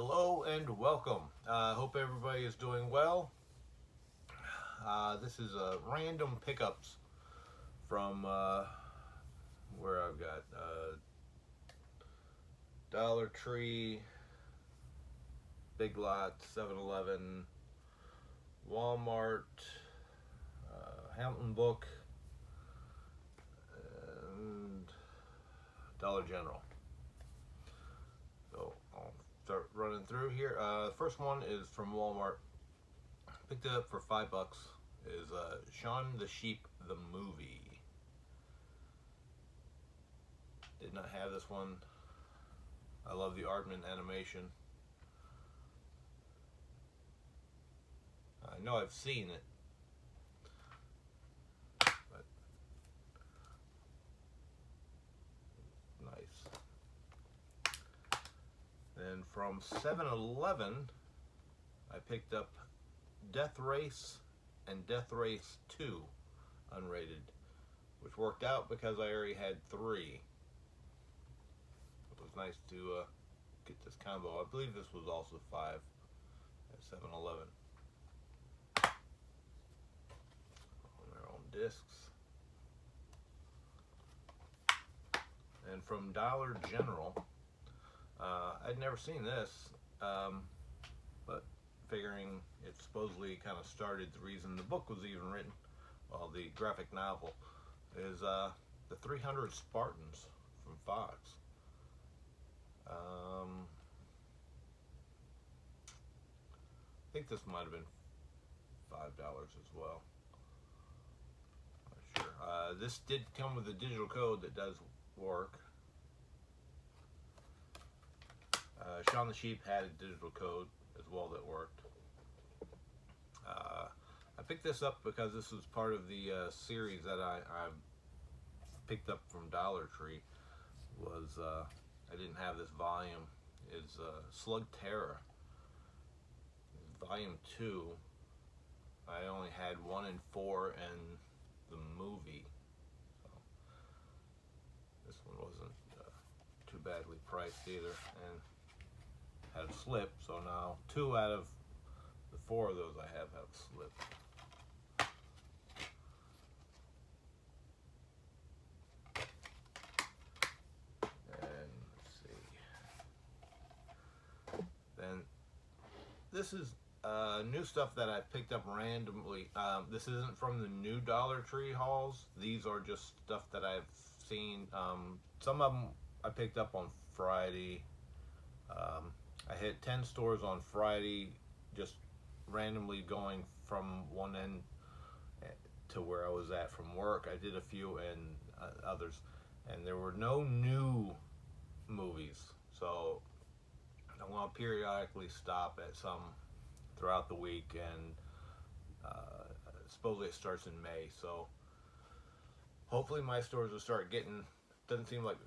Hello and welcome. Hope everybody is doing well. This is random pickups from where I've got Dollar Tree, Big Lots, 7-Eleven, Walmart, Hampton Book, and Dollar General. So I'll start running through here. First one is from Walmart. Picked it up for $5. Is Shaun the Sheep the movie. Did not have this one. I love the Aardman animation. I know I've seen it, but nice. Then from 7-Eleven, I picked up Death Race and Death Race 2 unrated, which worked out because I already had 3. It was nice to get this combo. I believe this was also 5 at 7-Eleven. On their own discs. And from Dollar General, I'd never seen this, but figuring it supposedly kind of started the reason the book was even written, well, the graphic novel, is the 300 Spartans from Fox. I think this might have been $5 as well. Not sure. This did come with a digital code that does work. Shaun the Sheep had a digital code as well that worked. I picked this up because this was part of the series that I picked up from Dollar Tree. Was I didn't have this volume. Is Slug Terror. Volume 2. I only had 1 and 4 and the movie. So this one wasn't too badly priced either, and had a slip. So now 2 out of the 4 of those I have a slip. And let's see. Then this is new stuff that I picked up randomly. This isn't from the new Dollar Tree hauls. These are just stuff that I've seen. Some of them I picked up on Friday. I hit 10 stores on Friday, just randomly going from one end to where I was at from work. I did a few and others, and there were no new movies. So I want to periodically stop at some throughout the week, and supposedly it starts in May. So hopefully my stores will start getting. Doesn't seem like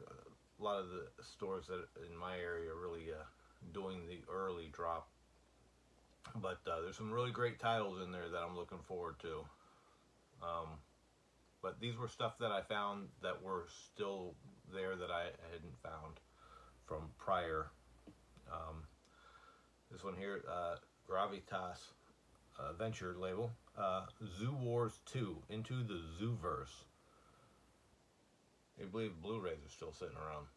a lot of the stores that in my area are really doing the early drop, but there's some really great titles in there that I'm looking forward to. But these were stuff that I found that were still there that I hadn't found from prior. This one here, Gravitas Venture label, Zoo Wars 2, Into the Zooverse. I believe Blu-rays are still sitting around,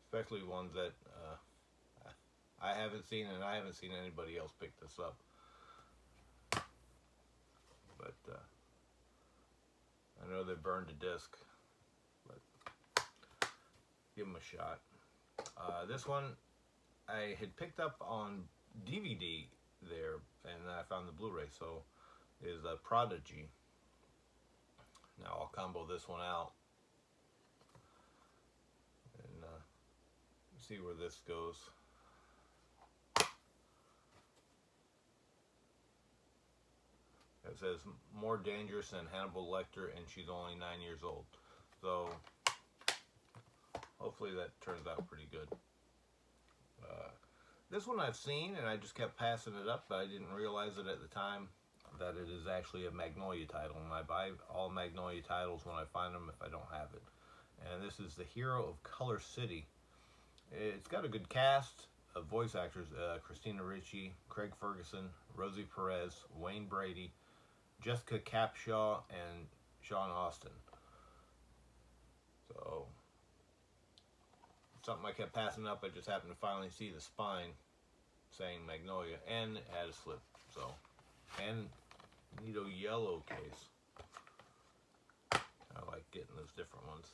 especially ones that I haven't seen, and I haven't seen anybody else pick this up. But I know they burned a disc, but give them a shot. This one I had picked up on DVD there, and I found the Blu-ray, so is Prodigy. Now I'll combo this one out and see where this goes. It says more dangerous than Hannibal Lecter, and she's only 9 years old. So hopefully that turns out pretty good. This one I've seen, and I just kept passing it up, but I didn't realize it at the time that it is actually a Magnolia title, and I buy all Magnolia titles when I find them if I don't have it. And this is The Hero of Color City. It's got a good cast of voice actors: Christina Ricci, Craig Ferguson, Rosie Perez, Wayne Brady, Jessica Capshaw, and Sean Austin. So something I kept passing up. I just happened to finally see the spine saying Magnolia, and it had a slip. So, and neato yellow case. I like getting those different ones.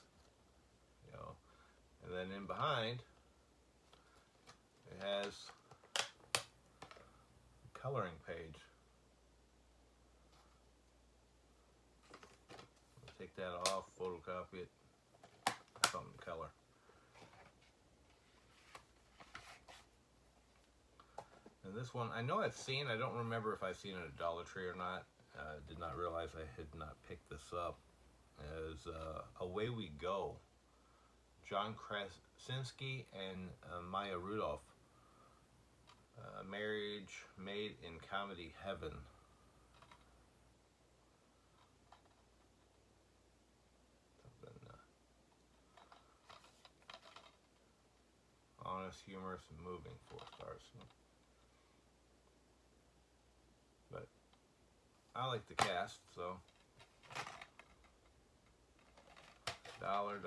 You know, and then in behind it has a coloring page. I'll take that off, photocopy it, something to color. And this one, I know I've seen, I don't remember if I've seen it at Dollar Tree or not. Did not realize I had not picked this up. As Away We Go. John Krasinski and Maya Rudolph. Marriage Made in Comedy Heaven. Honest, humorous, and moving. 4 stars. But I like the cast, so dollar.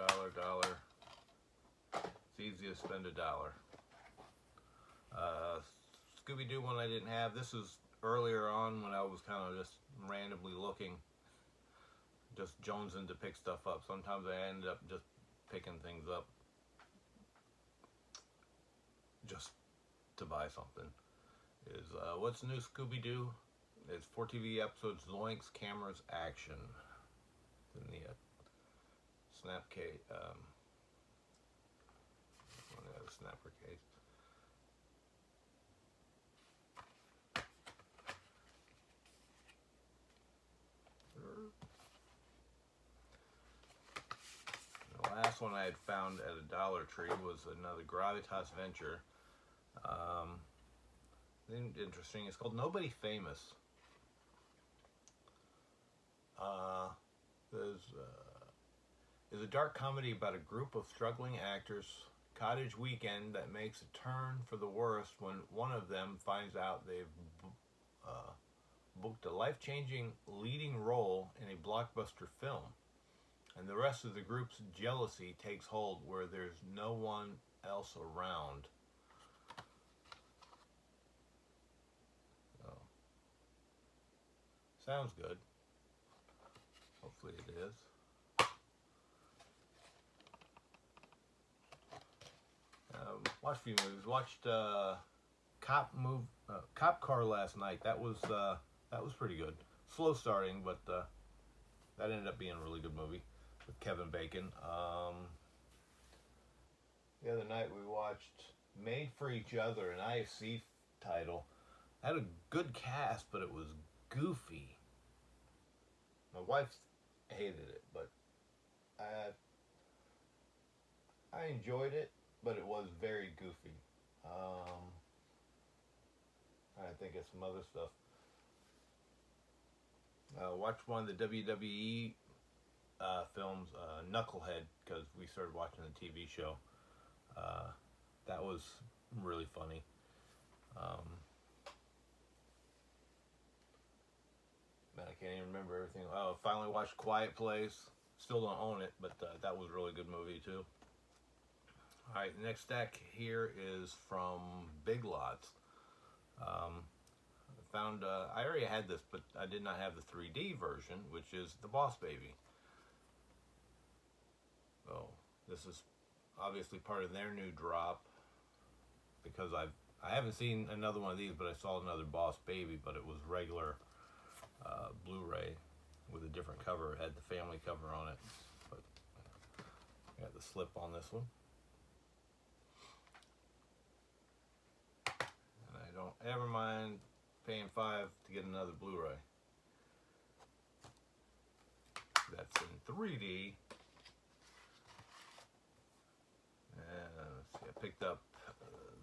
It's easy to spend $1. Scooby-Doo one I didn't have. This was earlier on when I was kind of just randomly looking, just jonesing to pick stuff up. Sometimes I end up just picking things up just to buy something. Is what's new Scooby-Doo? It's 4 TV episodes, Zoinks, Cameras, Action. In the snap case, snapper case. The last one I had found at a Dollar Tree was another Gravitas Venture. Interesting. It's called Nobody Famous. There's a dark comedy about a group of struggling actors, cottage weekend that makes a turn for the worst when one of them finds out they've booked a life-changing leading role in a blockbuster film, and the rest of the group's jealousy takes hold where there's no one else around. So, sounds good. Hopefully it is. Watched a few movies. Watched Cop Car last night. That was pretty good. Slow starting, but that ended up being a really good movie with Kevin Bacon. The other night we watched Made for Each Other, an IFC title. Had a good cast, but it was goofy. My wife hated it, but I enjoyed it, but it was very goofy. I think it's some other stuff. Watched one of the WWE films, Knucklehead, because we started watching the TV show. That was really funny. Man, I can't even remember everything. Finally watched Quiet Place. Still don't own it, but that was a really good movie too. Alright, the next stack here is from Big Lots. I already had this, but I did not have the 3D version, which is the Boss Baby. So this is obviously part of their new drop, because I haven't seen another one of these, but I saw another Boss Baby, but it was regular Blu-ray with a different cover. It had the family cover on it, but I got the slip on this one. And I don't ever mind paying $5 to get another Blu-ray. That's in 3D. And let's see, I picked up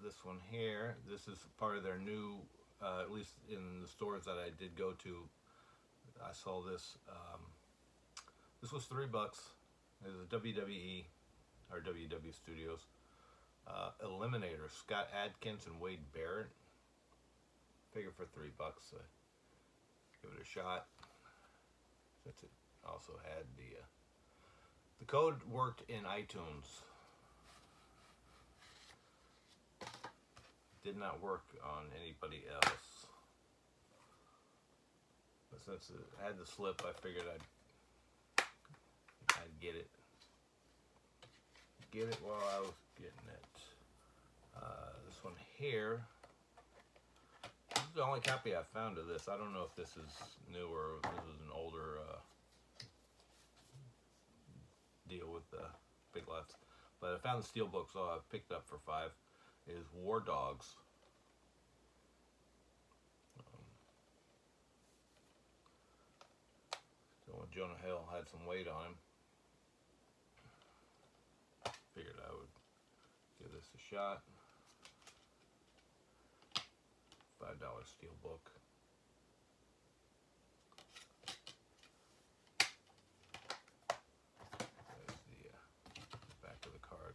this one here. This is part of their new, at least in the stores that I did go to, I saw this. This was $3. It was a WWE or WW Studios Eliminator, Scott Adkins and Wade Barrett. Figure for $3, give it a shot. Since it also had the code worked in iTunes. Did not work on anybody else. But since it had the slip, I figured I'd get it. Get it while I was getting it. This one here. This is the only copy I found of this. I don't know if this is new or if this is an older deal with the Big Lots. But I found the steelbook, so I picked it up for $5. Is War Dogs. So when Jonah Hill had some weight on him, figured I would give this a shot. $5 steelbook. There's the back of the card.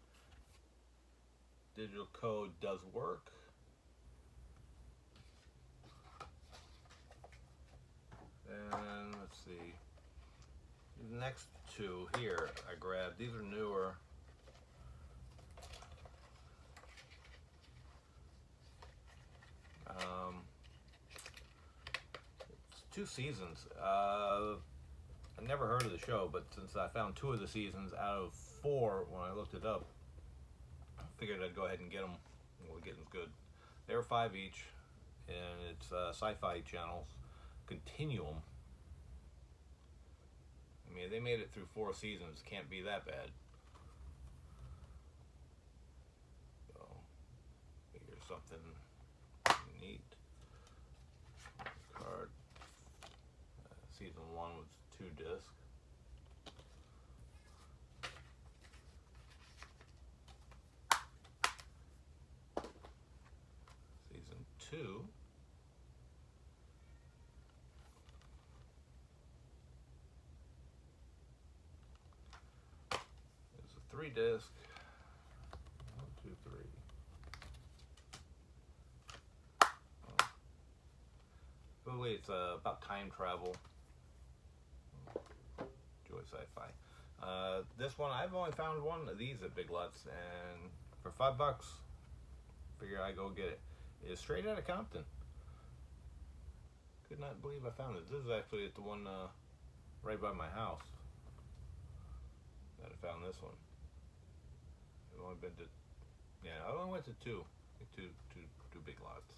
Digital code does work. And let's see. The next two here I grabbed. These are newer. It's 2 seasons. I never heard of the show, but since I found 2 of the seasons out of 4 when I looked it up, I figured I'd go ahead and get them. Well, getting's good. They were $5 each, and it's Sci-Fi Channel's Continuum. I mean, they made it through 4 seasons. Can't be that bad. So, figure something neat. Card. Season 1 was 2 discs. Season 2. It's a 3 disc. 1, 2, 3. Basically, it's about time travel. Joy Sci-Fi. This one, I've only found one of these at Big Lots, and for $5, figure I go get it. It's straight out of Compton. Could not believe I found it. This is actually at the one right by my house that I found this one. I've only been to, yeah, I only went to two Big Lots.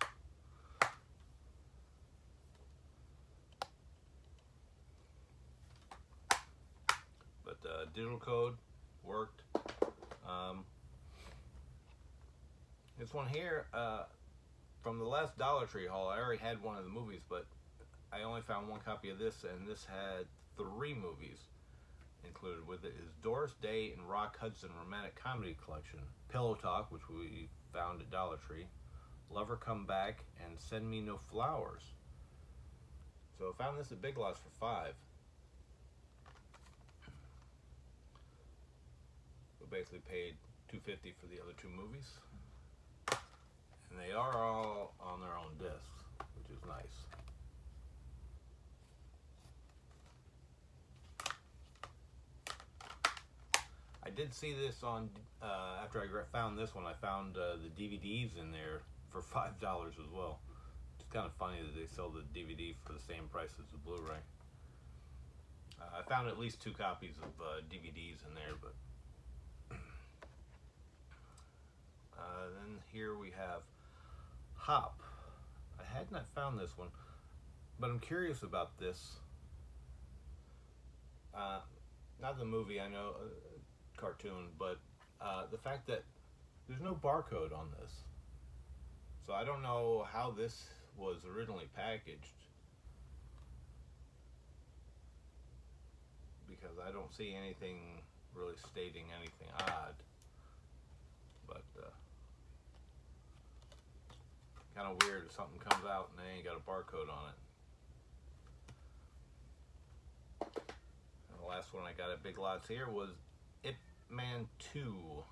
But digital code worked. This one here, from the last Dollar Tree haul, I already had one of the movies, but I only found 1 copy of this, and this had 3 movies included with it. Is Doris Day and Rock Hudson Romantic Comedy Collection, Pillow Talk, which we found at Dollar Tree, Lover Come Back, and Send Me No Flowers. So I found this at Big Lots for $5. So basically paid $2.50 for the other 2 movies. And they are all on their own discs, which is nice. I did see this on, after I found this one, I found the DVDs in there for $5 as well. It's kind of funny that they sell the DVD for the same price as the Blu-ray. I found at least 2 copies of DVDs in there, but then here we have Hop. I had not found this one, but I'm curious about this. Not the movie, I know, cartoon, but the fact that there's no barcode on this. So I don't know how this was originally packaged, because I don't see anything really stating anything odd. But kind of weird if something comes out and they ain't got a barcode on it. And the last one I got at Big Lots here was Ip Man 2.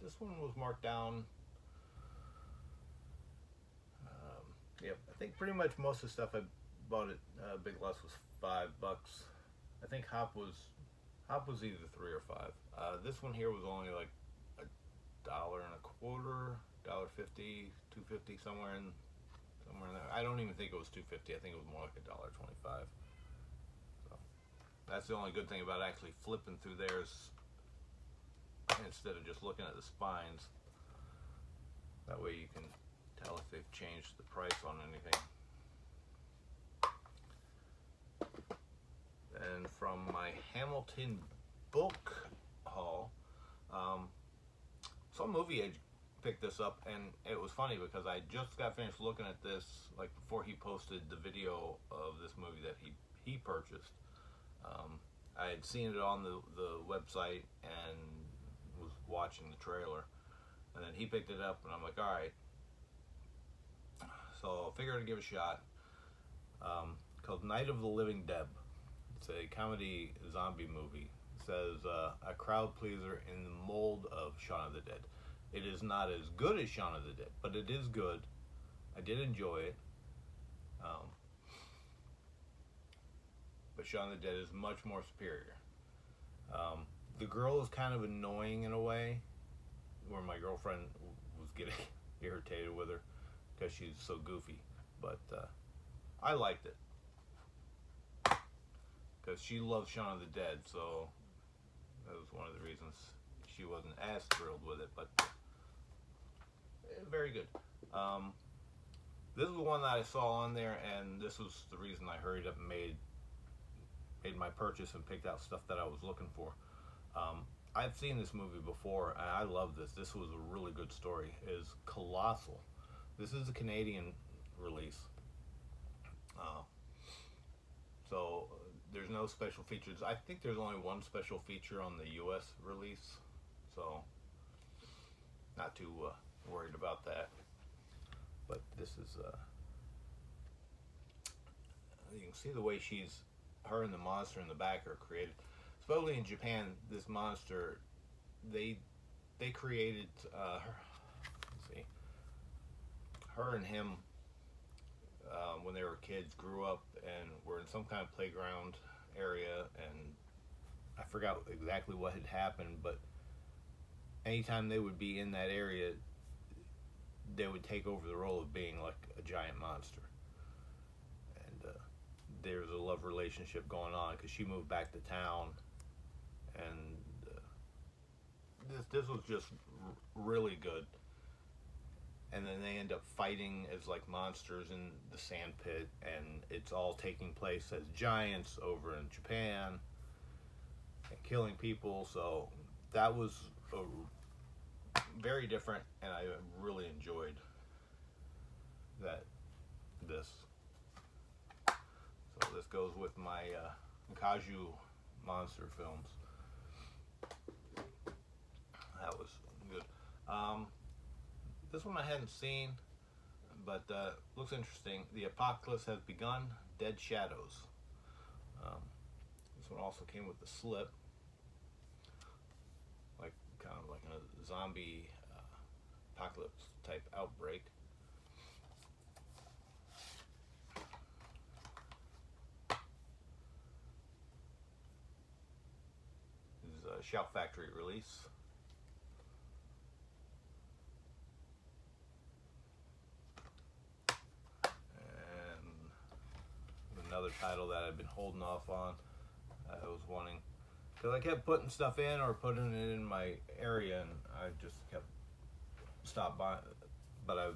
this one was marked down. Yep, I think pretty much most of the stuff I bought at Big Lots was $5. I think Hop was either 3 or 5. This one here was only like $1.25, $1.50, $2.50, somewhere in there. I don't even think it was $2.50. I think it was more like $1.25. So that's the only good thing about actually flipping through theirs instead of just looking at the spines. That way you can tell if they've changed the price on anything. And from my Hamilton book haul, some movie age picked this up, and it was funny because I just got finished looking at this like before he posted the video of this movie that he purchased. I had seen it on the website and was watching the trailer, and then he picked it up, and I'm like, all right. So I figured I'd give it a shot. Called Night of the Living Dead. It's a comedy zombie movie. It says a crowd pleaser in the mold of Shaun of the Dead. It is not as good as Shaun of the Dead, but it is good. I did enjoy it. But Shaun of the Dead is much more superior. The girl is kind of annoying in a way, where my girlfriend was getting irritated with her because she's so goofy. But I liked it because she loves Shaun of the Dead, so that was one of the reasons she wasn't as thrilled with it. But very good. This was one that I saw on there, and this was the reason I hurried up and made my purchase and picked out stuff that I was looking for. I've seen this movie before, and I love this. This was a really good story. Is Colossal. This is a Canadian release. So there's no special features. I think there's only one special feature on the US release, so not too worried about that. But this is you can see the way her and the monster in the back are created. Supposedly in Japan, this monster, they created her. Let's see, her and him when they were kids grew up and were in some kind of playground area, and I forgot exactly what had happened, but anytime they would be in that area, they would take over the role of being like a giant monster. And there's a love relationship going on because she moved back to town, and this was just really good. And then they end up fighting as like monsters in the sand pit, and it's all taking place as giants over in Japan and killing people. So that was very different, and I really enjoyed this. So this goes with my Kaiju monster films. That was good. This one I hadn't seen, but looks interesting. The Apocalypse Has Begun, Dead Shadows. This one also came with the slip, like kind of like a zombie apocalypse type outbreak. This is a Shout Factory release. Another title that I've been holding off on. I was wanting, because I kept putting stuff in or putting it in my area, and I just kept stopped by. But I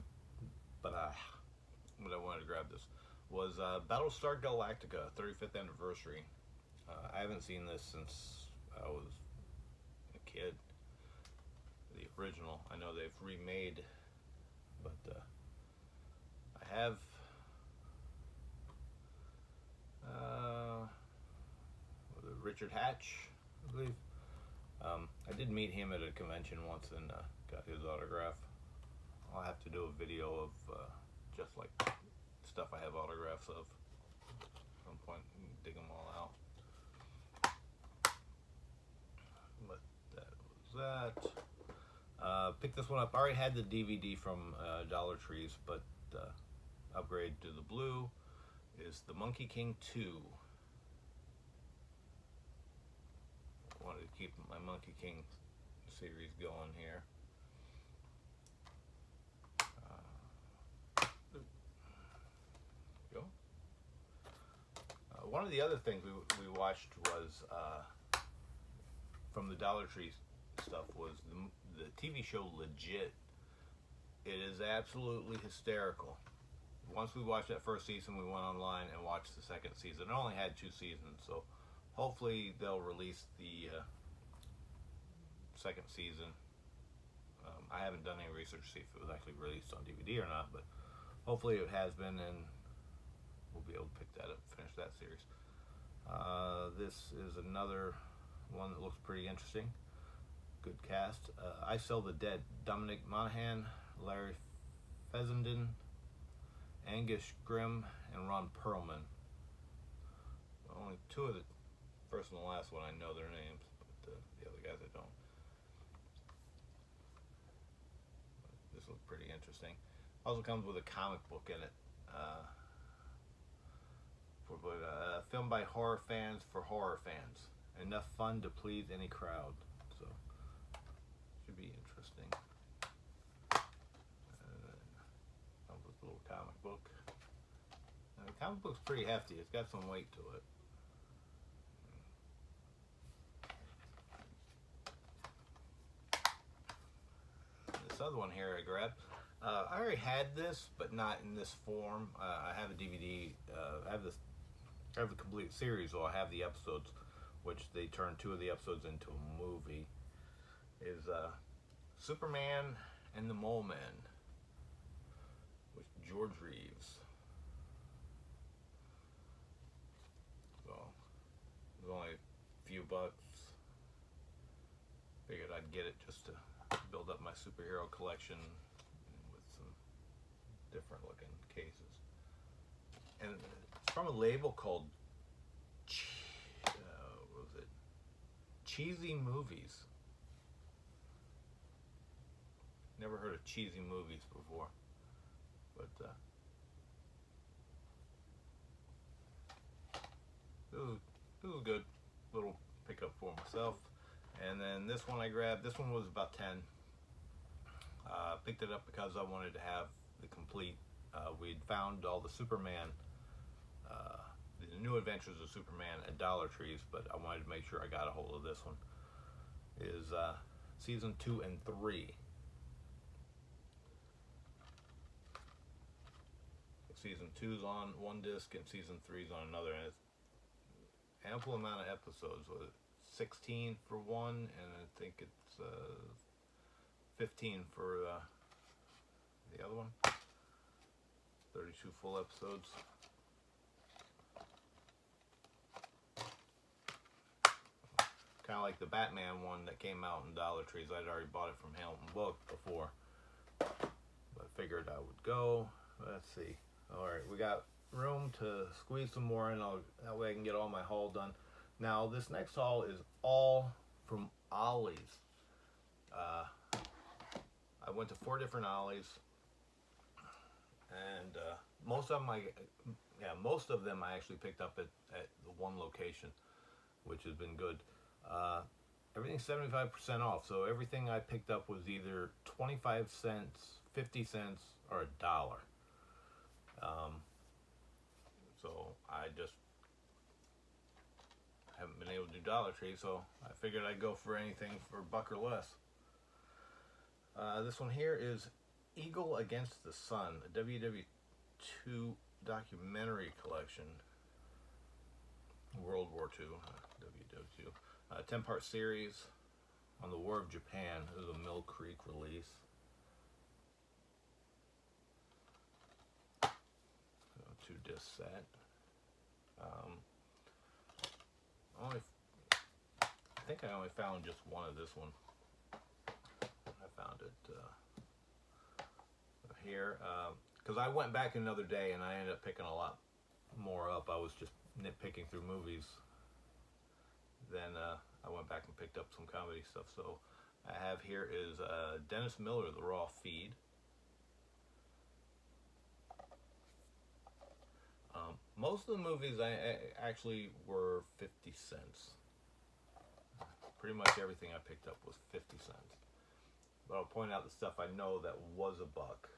wanted to grab this was Battlestar Galactica 35th anniversary. I haven't seen this since I was a kid. The original. I know they've remade, but I have. Richard Hatch, I believe. I did meet him at a convention once and got his autograph. I'll have to do a video of just like stuff I have autographs of at some point and dig them all out. But that was that. Picked this one up. I already had the DVD from Dollar Trees, but upgrade to the blue is the Monkey King 2. I wanted to keep my Monkey King series going here. Go. One of the other things we watched was from the Dollar Tree stuff was the TV show Legit. It is absolutely hysterical. Once we watched that first season, we went online and watched the second season. It only had 2 seasons, so hopefully they'll release the second season. I haven't done any research to see if it was actually released on DVD or not, but hopefully it has been, and we'll be able to pick that up and finish that series. This is another one that looks pretty interesting. Good cast. I Sell the Dead. Dominic Monaghan, Larry Fessenden, Angus Grimm, and Ron Perlman. Only 2 of the first and the last one I know their names, but the other guys I don't. This looks pretty interesting. Also comes with a comic book in it. Filmed by horror fans for horror fans. Enough fun to please any crowd. So, should be interesting. Comes with a little comic book. And the comic book's pretty hefty. It's got some weight to it. This other one here I grabbed. I already had this, but not in this form. I have a DVD. I have the complete series, so I have the episodes, which they turned 2 of the episodes into a movie. Is Superman and the Mole Man with George Reeves. So it was only a few bucks. Figured I'd get it just to build up my superhero collection with some different looking cases. And it's from a label called what was it? Cheesy Movies. Never heard of Cheesy Movies before, but it was a good little pickup for myself. And then this one I grabbed. This one was about 10. Picked it up because I wanted to have the complete. We'd found all the Superman, the New Adventures of Superman at Dollar Trees, but I wanted to make sure I got a hold of this one. Is season 2 and 3. Season 2's on one disc and season 3's on another, and it's ample amount of episodes. 16 for one, and I think it's 15 for the other one. 32 full episodes. Kind of like the Batman one that came out in Dollar Trees. I'd already bought it from Hamilton Book before, but figured I would go. Let's see. All right, we got room to squeeze some more in. That way I can get all my haul done. Now, this next haul is all from Ollie's. I went to 4 different Ollies, and most of them I actually picked up at the one location, which has been good. Everything's 75% off, so everything I picked up was either 25 cents, 50 cents, or $1. So I just haven't been able to do Dollar Tree, so I figured I'd go for anything for $1 or less. This one here is Eagle Against the Sun, a WW2 documentary collection. World War II, WW2. 10-part series on the War of Japan. It was a Mill Creek release. 2-disc set. I think I only found just one of this one. I found it here because I went back another day and I ended up picking a lot more up. I was just nitpicking through movies. Then I went back and picked up some comedy stuff. So I have here is Dennis Miller, The Raw Feed. Most of the movies I actually were 50 cents. Pretty much everything I picked up was 50 cents. But I'll point out the stuff I know that was a buck.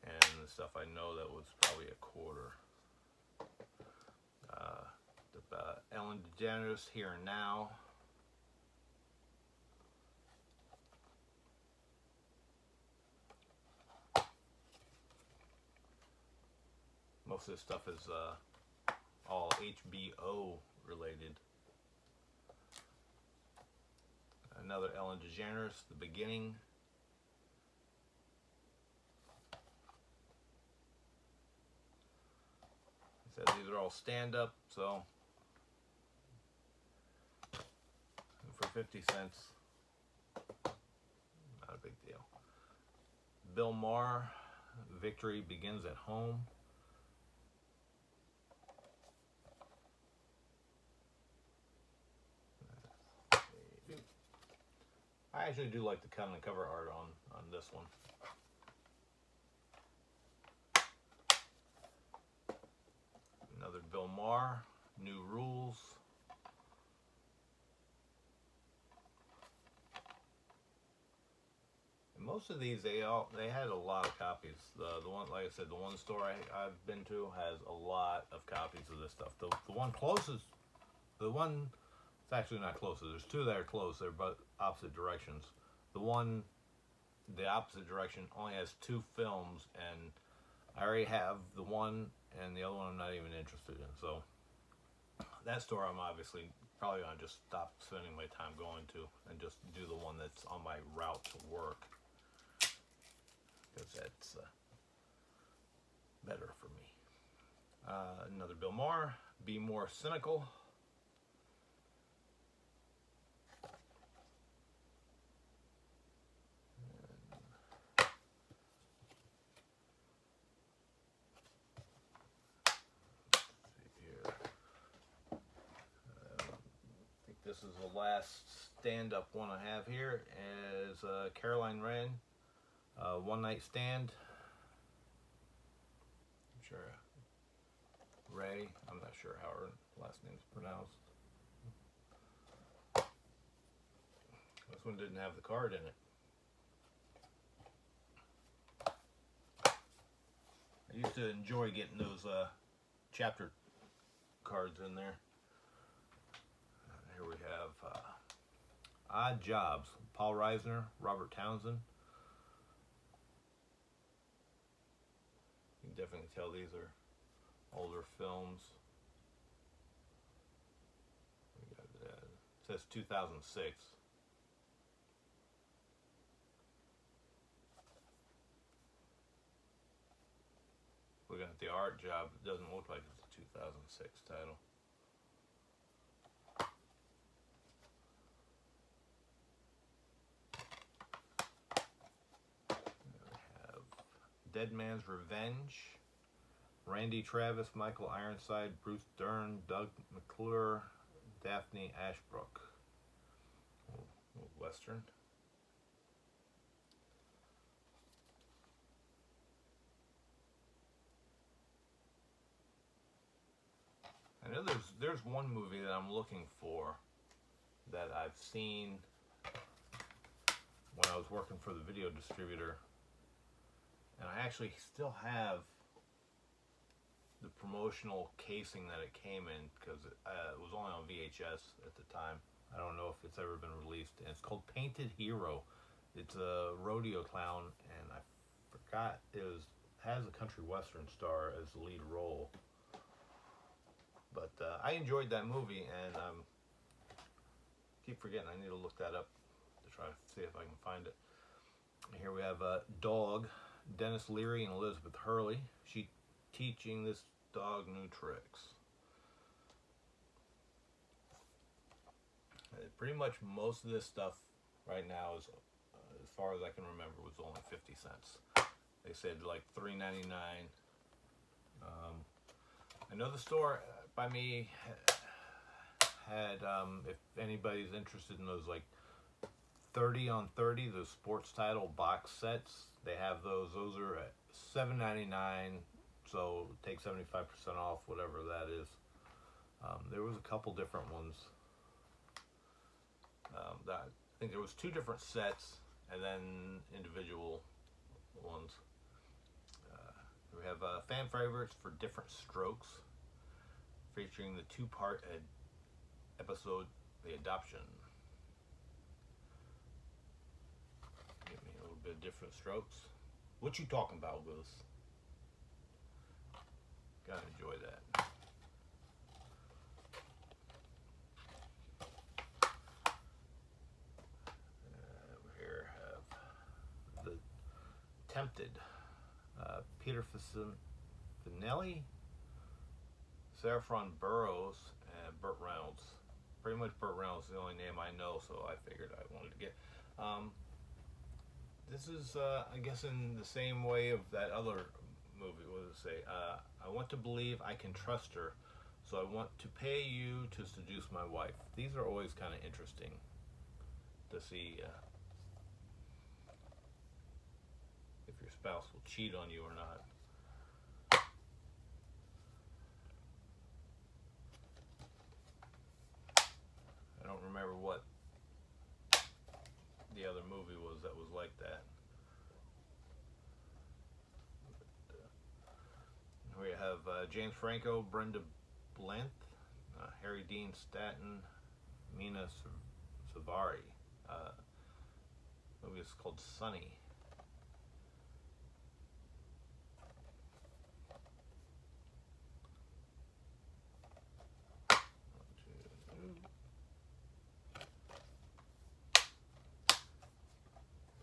And the stuff I know that was probably a quarter. Ellen DeGeneres, Here and Now. Most of this stuff is all HBO related. Another Ellen DeGeneres, The Beginning. It says these are all stand-up, so for 50 cents, not a big deal. Bill Maher, Victory Begins at Home. I actually do like the kind of cover art on this one. Another Bill Maher, New Rules. And most of these, they had a lot of copies. The one, like I said, the one store I've been to has a lot of copies of this stuff. The one closest, the one, it's actually not closest. There's two that are close. They're both opposite directions. The opposite direction only has 2 films, and I already have the one, and the other one I'm not even interested in. So that store I'm obviously probably gonna just stop spending my time going to and just do the one that's on my route to work, because that's better for me. Another Bill Maher, Be More Cynical. This is the last stand-up one I have here, is Caroline Wren, One Night Stand. I'm sure Ray, I'm not sure how her last name's pronounced. This one didn't have the card in it. I used to enjoy getting those chapter cards in there. Here we have Odd Jobs, Paul Reisner, Robert Townsend. You can definitely tell these are older films. We got, it says 2006. Looking at the art job, it doesn't look like it's a 2006 title. Dead Man's Revenge, Randy Travis, Michael Ironside, Bruce Dern, Doug McClure, Daphne Ashbrook. Western. I know there's one movie that I'm looking for that I've seen when I was working for the video distributor. And I actually still have the promotional casing that it came in, because it was only on VHS at the time. I don't know if it's ever been released. And it's called Painted Hero. It's a rodeo clown, and I forgot has a country western star as the lead role. But I enjoyed that movie, and keep forgetting I need to look that up to try to see if I can find it. And here we have Dog. Dennis Leary and Elizabeth Hurley. She teaching this dog new tricks. Pretty much most of this stuff right now is, as far as I can remember, was only 50 cents. They said like $3.99. I know the store by me had, if anybody's interested in those like 30 on 30, those sports title box sets. They have those. Those are at $7.99, so take 75% off, whatever that is. There was a couple different ones. I think there was 2 different sets and then individual ones. We have fan favorites for different strokes, featuring the 2-part episode, The Adoption. Give me a little bit of different strokes. What you talking about, Goose? Gotta enjoy that. We here have The Tempted. Peter Finelli, Saffron Burrows, and Burt Reynolds. Pretty much Burt Reynolds is the only name I know, so I figured I wanted to get. This is, I guess, in the same way of that other movie. What does it say? I want to believe I can trust her, so I want to pay you to seduce my wife. These are always kind of interesting to see if your spouse will cheat on you or not. I don't remember what the other movie was that was like that. We have James Franco, Brenda Blanth, Harry Dean Stanton, Mina Savari. Movie is called Sunny.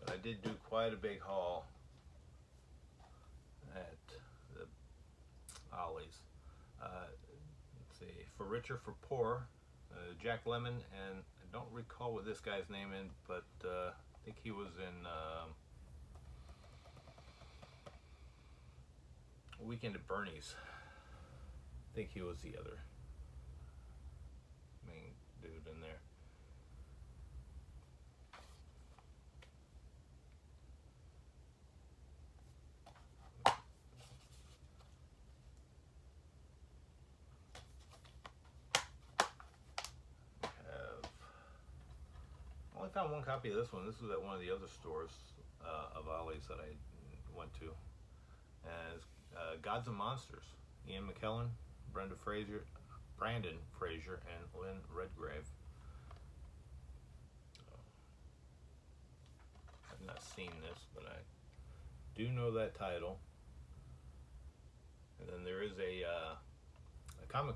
But I did do quite a big haul at the Ollie's. Let's see, For Richer, For Poor, Jack Lemmon, and I don't recall what this guy's name is, but I think he was in Weekend at Bernie's. I think he was the other main dude in there. I only found one copy of this one. This was at one of the other stores of Ollie's that I went to. And it's Gods and Monsters. Ian McKellen, Brandon Fraser, and Lynn Redgrave. I've not seen this, but I do know that title. And then there is a comic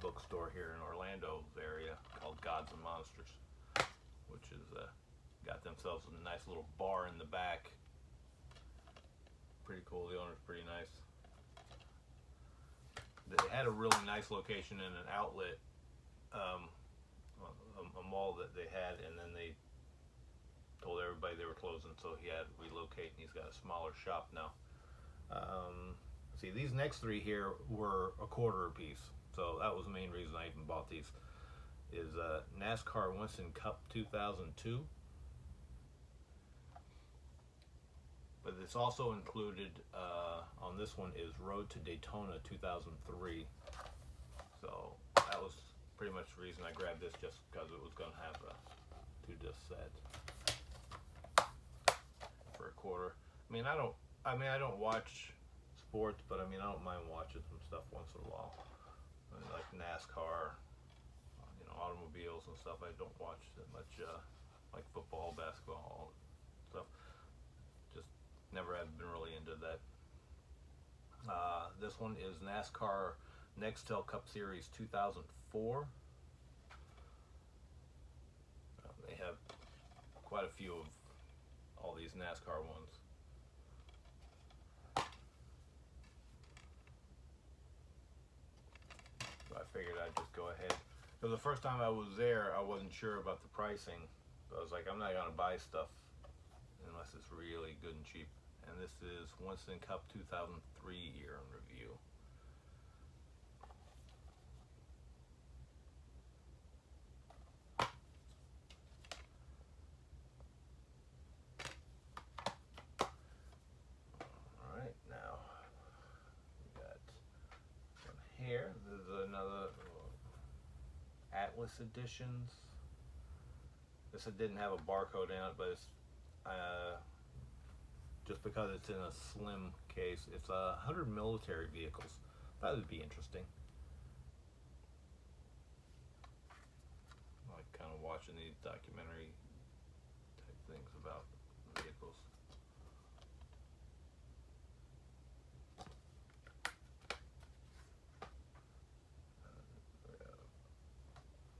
book store here in Orlando area called Gods and Monsters, which is got themselves a nice little bar in the back. Pretty cool. The owner's pretty nice. They had a really nice location in an outlet, a mall that they had, and then they told everybody they were closing, so he had to relocate, and he's got a smaller shop now. See, these next 3 here were a quarter a piece, so that was the main reason I even bought these. Is NASCAR Winston Cup 2002. But it's also included on this one is Road to Daytona 2003. So that was pretty much the reason I grabbed this, just because it was going to have a 2-disc set for a quarter. I don't watch sports, but I don't mind watching some stuff once in a while. Like NASCAR, automobiles and stuff. I don't watch that much like football, basketball, stuff. Just never have been really into that. This one is NASCAR Nextel Cup Series 2004. They have quite a few of all these NASCAR ones. So I figured I'd just go ahead. So the first time I was there, I wasn't sure about the pricing. So I was like, I'm not going to buy stuff unless it's really good and cheap. And this is Winston Cup 2003 year in review. Atlas editions. This didn't have a barcode in it, but it's just because it's in a slim case. It's 100 military vehicles. That would be interesting. I like kind of watching these documentary type things about vehicles.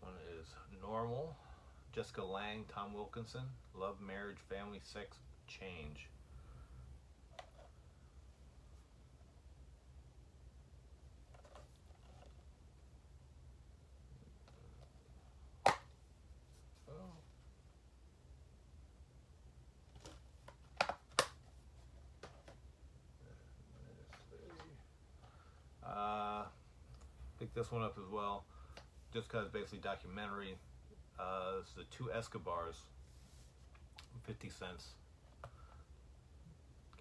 One is Normal. Jessica Lange, Tom Wilkinson. Love, marriage, family, sex, change. Picked this one up as well, just because it's basically documentary. It's the Two Escobars, 50 cents.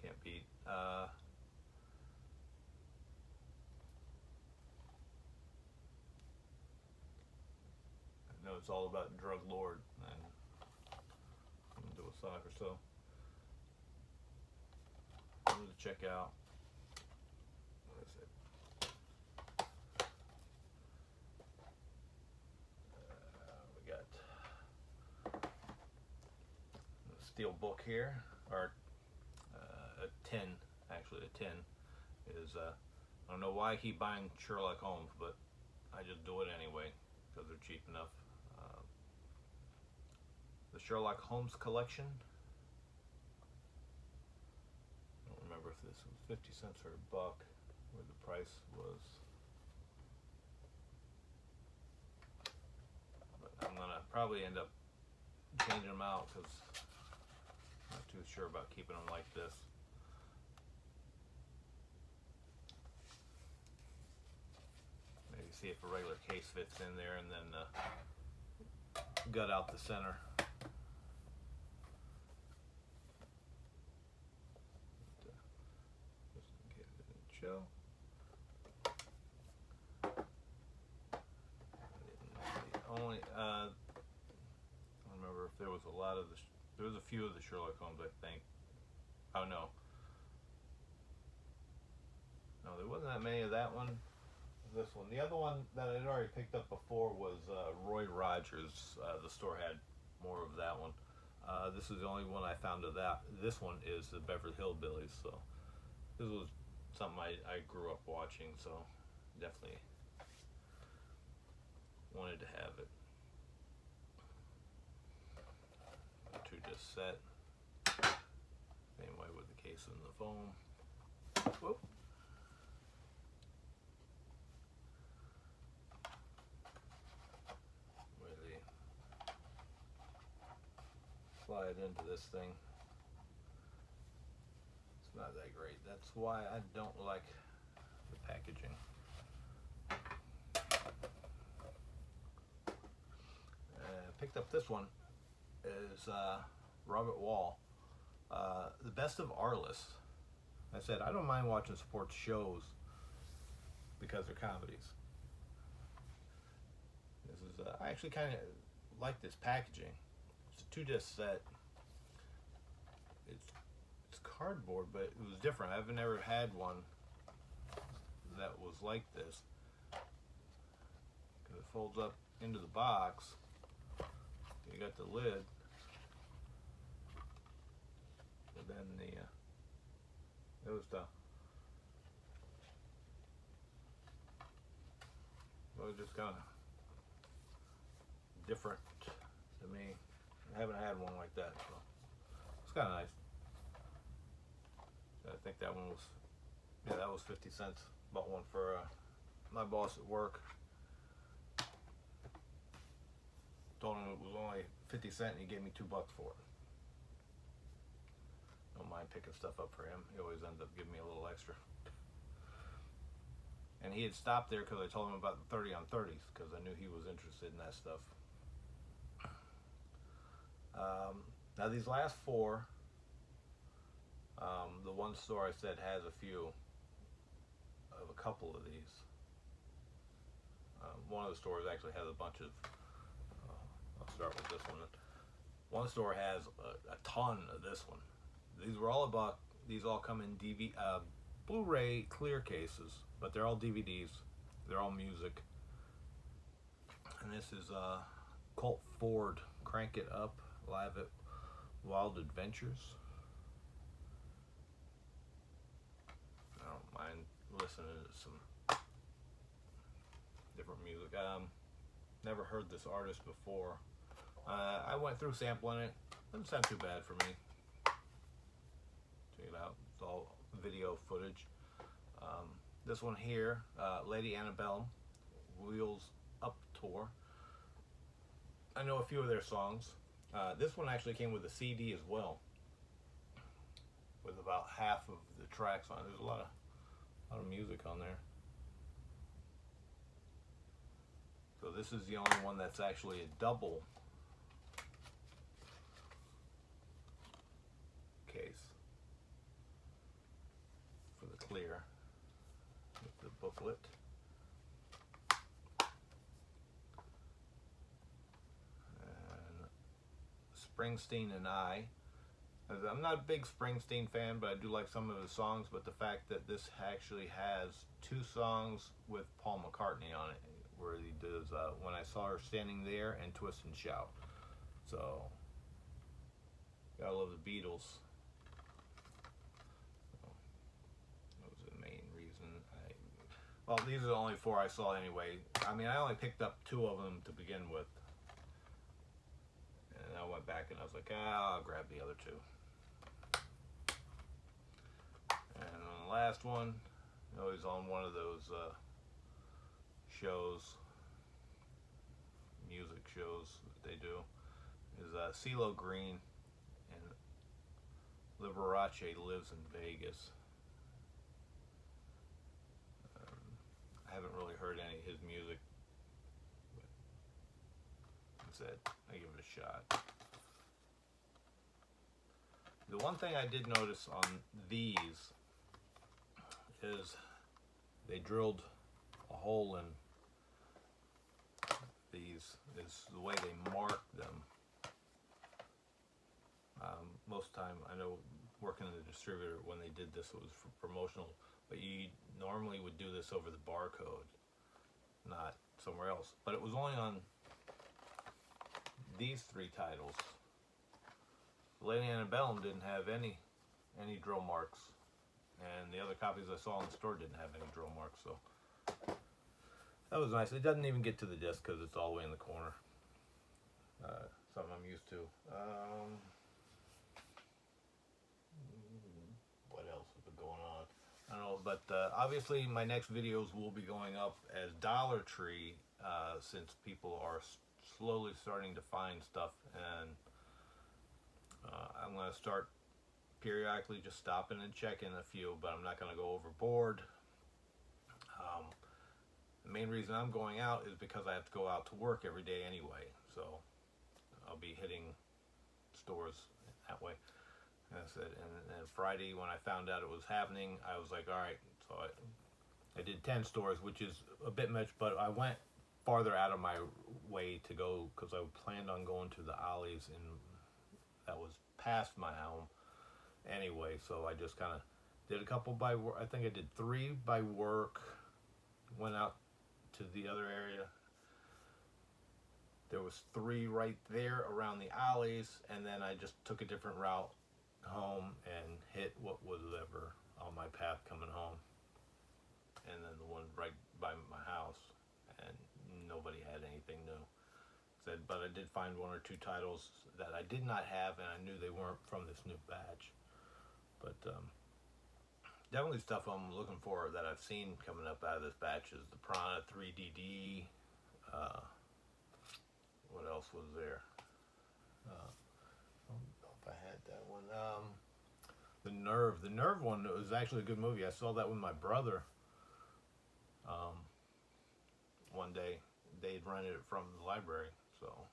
Can't beat. I know it's all about drug lord, and I'm gonna do a sock or so. I'm gonna check out. What is it? We got a steel book here, or a tin. Actually, a tin is. I don't know why I keep buying Sherlock Holmes, but I just do it anyway because they're cheap enough. The Sherlock Holmes collection. I don't remember if this was 50 cents or a buck, where the price was. But I'm gonna probably end up changing them out because I'm not too sure about keeping them like this. Maybe see if a regular case fits in there, and then gut out the center. Show. Only I don't remember if there was a lot of the. There was a few of the Sherlock Holmes, I think. Oh no. No, there wasn't that many of that one. This one. The other one that I'd already picked up before was Roy Rogers. The store had more of that one. This is the only one I found of that. This one is the Beverly Hillbillies. So this was something I grew up watching, so definitely wanted to have it. Two disc set. Same way with the case and the foam. Whoop. Where they slide into this thing. It's not that great. That's why I don't like the packaging. Picked up this one. Is Robert Wall. The Best of Arliss. I said I don't mind watching sports shows because they're comedies. This is I actually kind of like this packaging. It's a 2-disc set. It's cardboard, but it was different. I've never had one that was like this. Because it folds up into the box. You got the lid. And then it was just kind of different to me. I haven't had one like that, so it's kind of nice. I think that one was, yeah, that was 50 cents. Bought one for my boss at work. Told him it was only 50 cents and he gave me $2 for it. Don't mind picking stuff up for him. He always ends up giving me a little extra. And he had stopped there because I told him about the 30 on 30s because I knew he was interested in that stuff. Now these last four, the one store I said has a few of a couple of these. One of the stores actually has a bunch of start with this one. One store has a ton of this one. These were all about. These all come in Blu-ray clear cases, but they're all DVDs. They're all music. And this is Colt Ford, Crank It Up, live at Wild Adventures. I don't mind listening to some different music. Never heard this artist before. I went through sampling it. Doesn't sound too bad for me. Check it out. It's all video footage. This one here, Lady Antebellum, Wheels Up Tour. I know a few of their songs. This one actually came with a CD as well, with about half of the tracks on it. There's a lot of music on there. So this is the only one that's actually a double case for the clear with the booklet. And Springsteen and I. I'm not a big Springsteen fan, but I do like some of his songs. But the fact that this actually has 2 songs with Paul McCartney on it, where he does When I Saw Her Standing There and Twist and Shout. So, gotta love the Beatles. So, that was the main reason. Well, these are the only 4 I saw anyway. I mean, I only picked up 2 of them to begin with. And I went back and I was like, I'll grab the other 2. And on the last one, he's on one of those shows, music shows that they do, is CeeLo Green, and Liberace lives in Vegas. I haven't really heard any of his music, but instead I give it a shot. The one thing I did notice on these is they drilled a hole in these, is the way they mark them. Most of the time, I know working in the distributor, when they did this, it was for promotional, but you normally would do this over the barcode, not somewhere else. But it was only on these 3 titles. Lady Antebellum didn't have any drill marks, and the other copies I saw in the store didn't have any drill marks, so that was nice. It doesn't even get to the disc because it's all the way in the corner. Something I'm used to. What else has been going on? I don't know, but obviously my next videos will be going up as Dollar Tree, since people are slowly starting to find stuff, and I'm going to start periodically just stopping and checking a few, but I'm not going to go overboard. The main reason I'm going out is because I have to go out to work every day anyway, so I'll be hitting stores that way. And I said, and Friday when I found out it was happening, I was like, all right. So I did 10 stores, which is a bit much, but I went farther out of my way to go because I planned on going to the Ollie's, and that was past my home anyway. So I just kind of did a couple by work. I think I did 3 by work. Went out to the other area. There was 3 right there around the Ollie's, and then I just took a different route home and hit what was ever on my path coming home, and then the one right by my house, and nobody had anything new. But I did find 1 or 2 titles that I did not have, and I knew they weren't from this new batch. But definitely stuff I'm looking for that I've seen coming up out of this batch is the Piranha 3DD. What else was there? I don't know if I had that one. The Nerve one was actually a good movie. I saw that with my brother. One day they had rented it from the library, so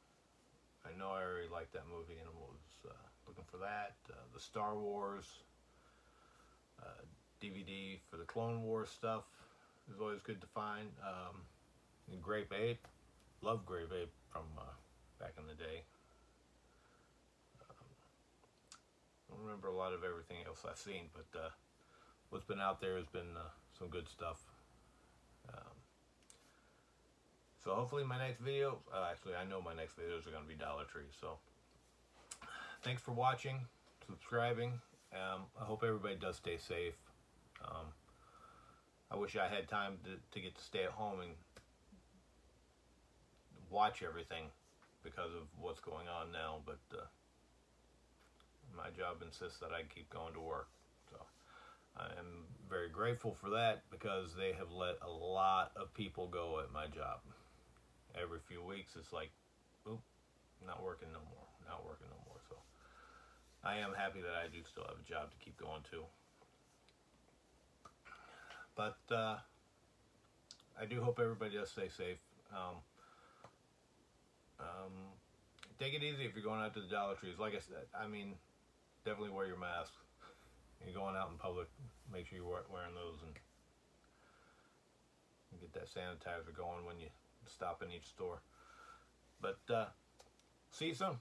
I know I already liked that movie and was looking for that. The Star Wars DVD for the Clone Wars stuff is always good to find. And Grape Ape, love Grape Ape from back in the day. I don't remember a lot of everything else I've seen, but what's been out there has been some good stuff. So hopefully my next video, actually I know my next videos are going to be Dollar Tree. So thanks for watching, subscribing. I hope everybody does stay safe. I wish I had time to get to stay at home and watch everything because of what's going on now, but my job insists that I keep going to work. So I am very grateful for that, because they have let a lot of people go at my job. Every few weeks it's like, oop, not working no more, not working no more. So I am happy that I do still have a job to keep going to. But I do hope everybody does stay safe. Take it easy if you're going out to the Dollar Trees. Like I said, I mean, definitely wear your mask. You're going out in public, make sure you're wearing those, and get that sanitizer going when you stop in each store. But see you soon.